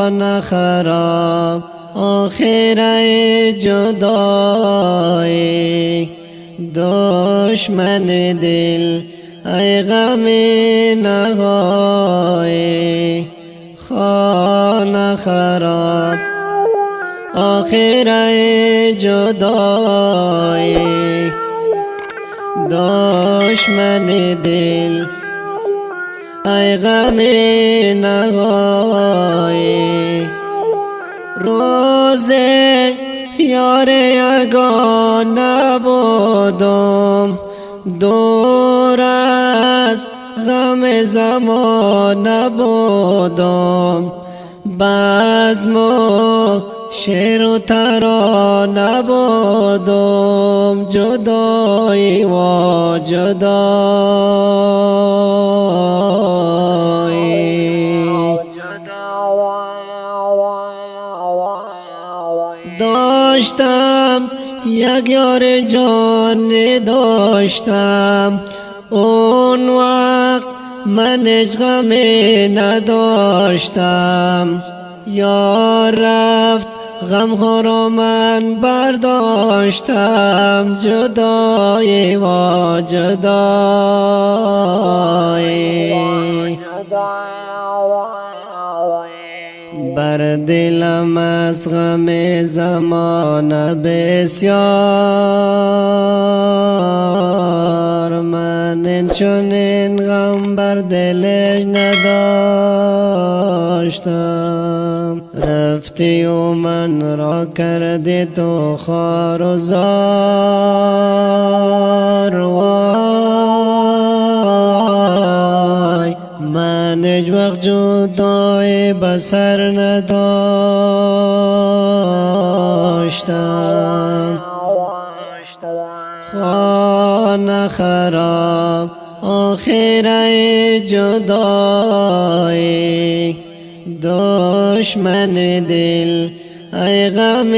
خانه خراب آخر جدایی، دشمن دل ای غم نهایی. خانه خراب آخر جدایی، دشمن دل ای غم نهایی. روز یار یگانه بودم، دور از غم زمانه بودم. بزم و شعر و ترانه بودم، جدایی و جدایی. داشتم یک یار جان داشتم، اون وقت من غم نداشتم. یار رفت غم ها را من برداشتم، جدایی و جدایی. بر دلم از غم زمانه بسیار، من چنین غم بر دلش نداشتم. رفتی و من را کردی تو خوار و زار، وای من هیچ وقت جدایی بسر نداشتم. خانه خراب آخر جدایی، دشمن دل ای غم